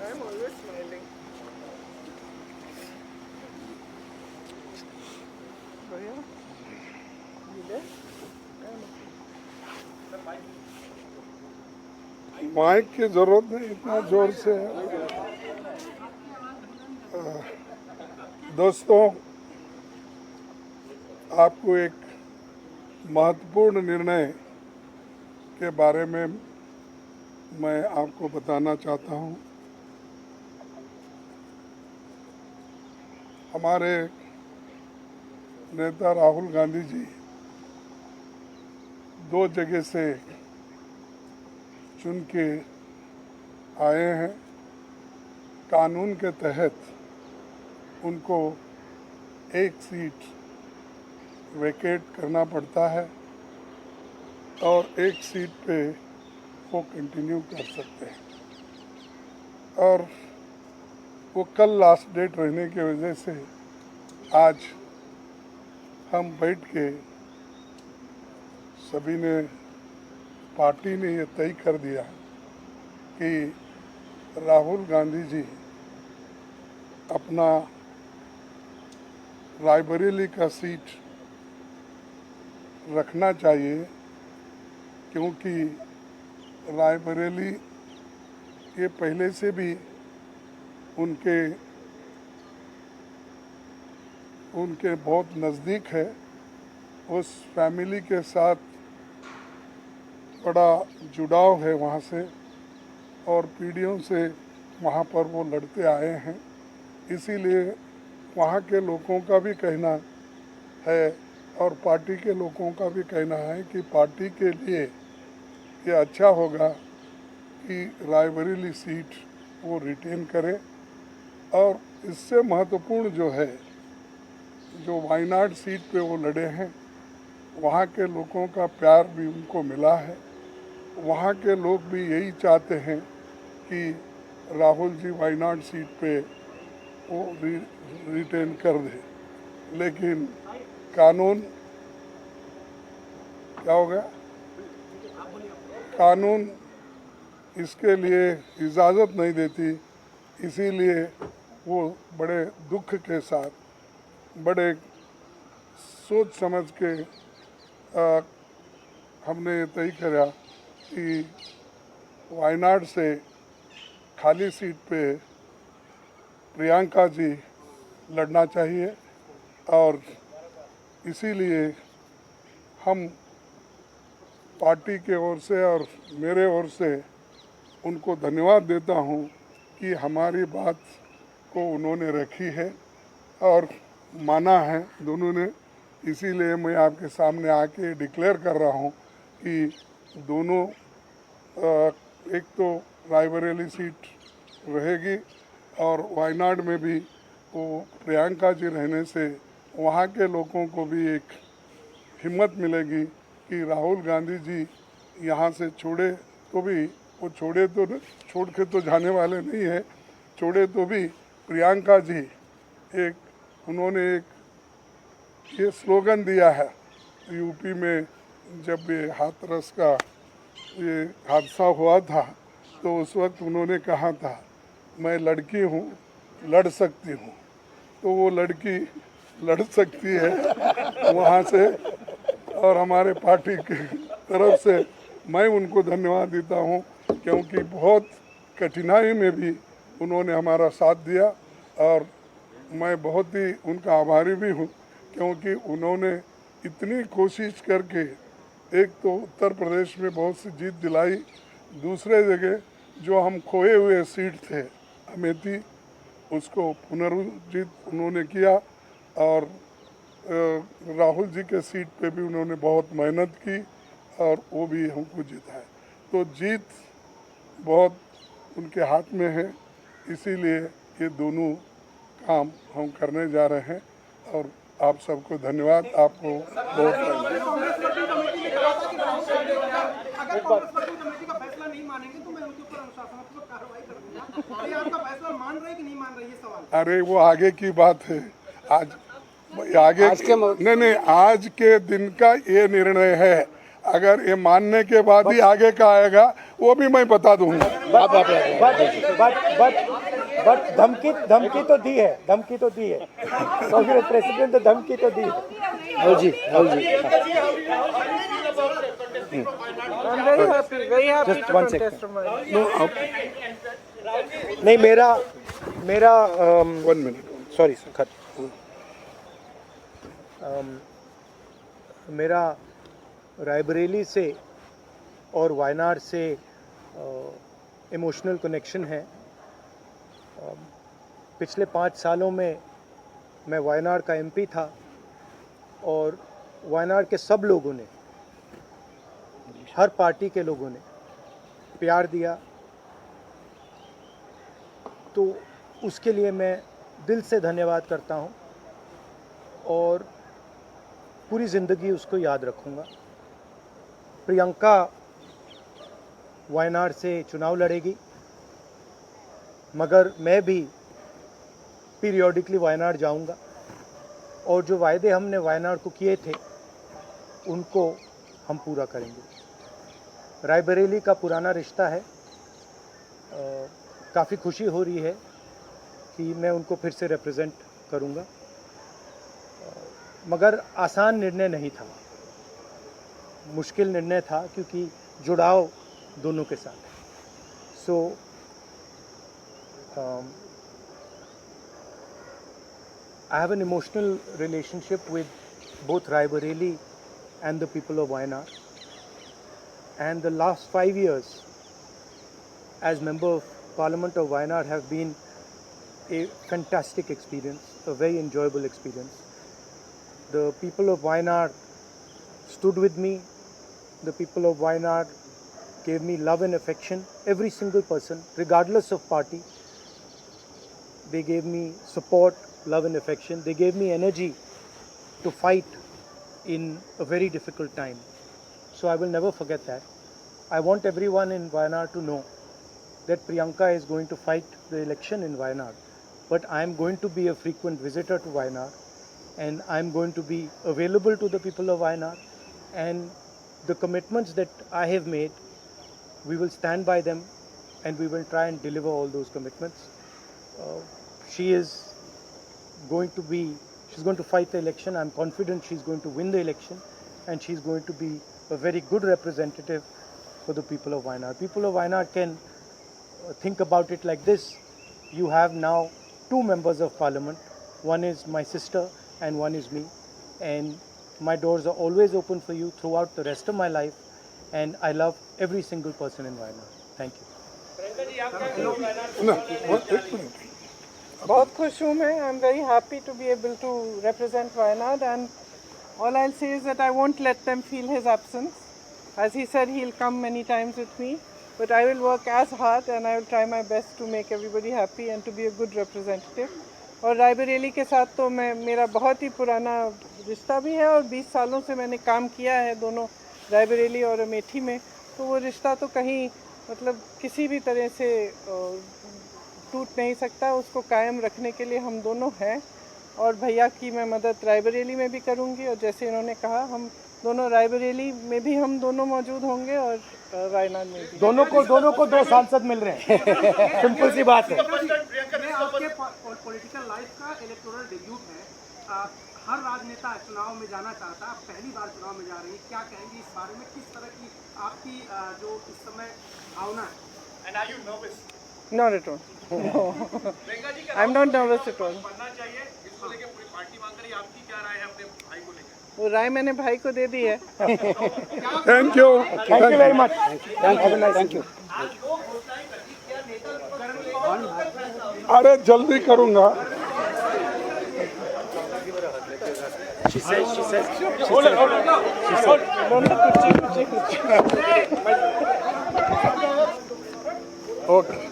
I'm always smiling. भैया, you there? Mic की जरूरत नहीं, इतना जोर से। दोस्तों, आपको एक महत्वपूर्ण निर्णय के बारे में मैं आपको बताना चाहता हूं। हमारे नेता राहुल गांधी जी 2 जगह से चुन के आए हैं। कानून के तहत उनको एक सीट वेकेट करना पड़ता है और एक सीट पे वो कंटिन्यू कर सकते हैं, और वो कल लास्ट डेट रहने की वजह से आज हम बैठ के सभी ने, पार्टी ने ये तय कर दिया कि राहुल गांधी जी अपना रायबरेली का सीट रखना चाहिए, क्योंकि रायबरेली ये पहले से भी उनके बहुत नज़दीक है। उस फैमिली के साथ बड़ा जुड़ाव है वहाँ से, और पीढ़ियों से वहाँ पर वो लड़ते आए हैं। इसीलिए वहाँ के लोगों का भी कहना है और पार्टी के लोगों का भी कहना है कि पार्टी के लिए ये अच्छा होगा कि रायबरेली सीट वो रिटेन करे। और इससे महत्वपूर्ण जो है, जो वायनाड सीट पे वो लड़े हैं, वहाँ के लोगों का प्यार भी उनको मिला है। वहाँ के लोग भी यही चाहते हैं कि राहुल जी वायनाड सीट पे वो रिटेन कर दे। लेकिन कानून क्या हो गया, कानून इसके लिए इजाज़त नहीं देती। इसीलिए वो बड़े दुख के साथ, बड़े सोच समझ के हमने तय किया कि वायनाड से खाली सीट पे प्रियंका जी लड़ना चाहिए। और इसीलिए हम पार्टी के ओर से और मेरे ओर से उनको धन्यवाद देता हूं कि हमारी बात को उन्होंने रखी है और माना है दोनों ने। इसीलिए मैं आपके सामने आके डिक्लेयर कर रहा हूं कि दोनों, एक तो रायबरेली सीट रहेगी और वायनाड में भी वो प्रियंका जी रहने से वहाँ के लोगों को भी एक हिम्मत मिलेगी कि राहुल गांधी जी यहाँ से छोड़े तो भी, वो छोड़ के तो जाने वाले नहीं है, छोड़े तो भी प्रियंका जी उन्होंने एक ये स्लोगन दिया है यूपी में। जब ये हाथरस का ये हादसा हुआ था तो उस वक्त उन्होंने कहा था, मैं लड़की हूँ, लड़ सकती हूँ। तो वो लड़की लड़ सकती है वहाँ से, और हमारे पार्टी की तरफ से मैं उनको धन्यवाद देता हूँ, क्योंकि बहुत कठिनाई में भी उन्होंने हमारा साथ दिया। और मैं बहुत ही उनका आभारी भी हूँ, क्योंकि उन्होंने इतनी कोशिश करके एक तो उत्तर प्रदेश में बहुत सी जीत दिलाई, दूसरे जगह जो हम खोए हुए सीट थे अमेठी, उसको पुनर्जीत उन्होंने किया। और राहुल जी के सीट पे भी उन्होंने बहुत मेहनत की और वो भी हमको जिताया। तो जीत बहुत उनके हाथ में है। इसीलिए ये दोनों काम हम करने जा रहे हैं। और आप सबको धन्यवाद। आपको बहुत अरे वो आगे की बात है। आज के नहीं, आज के दिन का ये निर्णय है। अगर ये मानने के बाद ही आगे का आएगा वो भी मैं बता दूंगा। बट धमकी तो दी है, कांग्रेस प्रेसिडेंट ने धमकी तो दी है। Rahul ji I'm very happy Just to one contest second. from my नहीं, मेरा 1 minute। सॉरी खत मेरा रायबरेली से और वायनाड से इमोशनल कनेक्शन है। पिछले 5 सालों में मैं वायनाड का एमपी था और वायनाड के सब लोगों ने, हर पार्टी के लोगों ने प्यार दिया, तो उसके लिए मैं दिल से धन्यवाद करता हूं और पूरी ज़िंदगी उसको याद रखूंगा। प्रियंका वायनाड से चुनाव लड़ेगी, मगर मैं भी पीरियोडिकली वायनाड जाऊंगा और जो वायदे हमने वायनाड को किए थे उनको हम पूरा करेंगे। रायबरेली का पुराना रिश्ता है, काफ़ी खुशी हो रही है कि मैं उनको फिर से रिप्रेजेंट करूंगा, मगर आसान निर्णय नहीं था, मुश्किल निर्णय था क्योंकि जुड़ाव दोनों के साथ है। सो I have an emotional relationship with both Raebareli and the people of Wayanad. And the last 5 years as Member of Parliament of Wayanad have been a fantastic experience, a very enjoyable experience. The people of Wayanad stood with me. The people of Wayanad gave me love and affection. Every single person, regardless of party, they gave me support, love and affection. They gave me energy to fight in a very difficult time. So I will never forget that. I want everyone in Wayanad to know that Priyanka is going to fight the election in Wayanad. But I am going to be a frequent visitor to Wayanad, and I am going to be available to the people of Wayanad. And the commitments that I have made, we will stand by them and we will try and deliver all those commitments. She's going to fight the election. I'm confident she's going to win the election, and she's going to be a very good representative for the people of Wayanad. People of Wayanad can think about it like this. You have now 2 members of parliament. One is my sister and one is me. And my doors are always open for you throughout the rest of my life. And I love every single person in Wayanad. Thank you. बहुत खुश हूँ मैं. I'm very happy to be able to represent Wayanad, and all I'll say is that I won't let them feel his absence. As he said, he'll come many times with me, but I will work as hard and I will try my best to make everybody happy and to be a good representative. और रायबरेली के साथ तो मेरा बहुत ही पुराना रिश्ता भी है और 20 सालों से मैंने काम किया है दोनों रायबरेली और अमेठी में, तो वो रिश्ता तो कहीं मतलब किसी भी तरह से टूट नहीं सकता. उसको कायम रखने के लिए हम दोनों हैं और भैया की मैं मदद रायबरेली में भी करूंगी, और जैसे इन्होंने कहा हम दोनों रायबरेली में भी हम दोनों मौजूद होंगे और वायनाड में भी. दोनों को 2 सांसद मिल रहे हैं. सिंपल सी बात है. आपके पॉलिटिकल लाइफ का इलेक्टोरल डेब्यूट है. हर राजनेता चुनाव में जाना चाहता है, आप पहली बार चुनाव में जा रही है, क्या कहेंगे इस बारे में? किस तरह की आपकी जो इस समय भावना है? And are you nervous? Not at all. No. I'm not nervous at all. पढ़ना चाहिए इसको लेके पूरी पार्टी मांग रही है. आपकी क्या राय है अपने भाई को लेकर? वो राय मैंने भाई को दे दी है. Thank you very much. Thank you. अरे जल्दी करूंगा. ओके.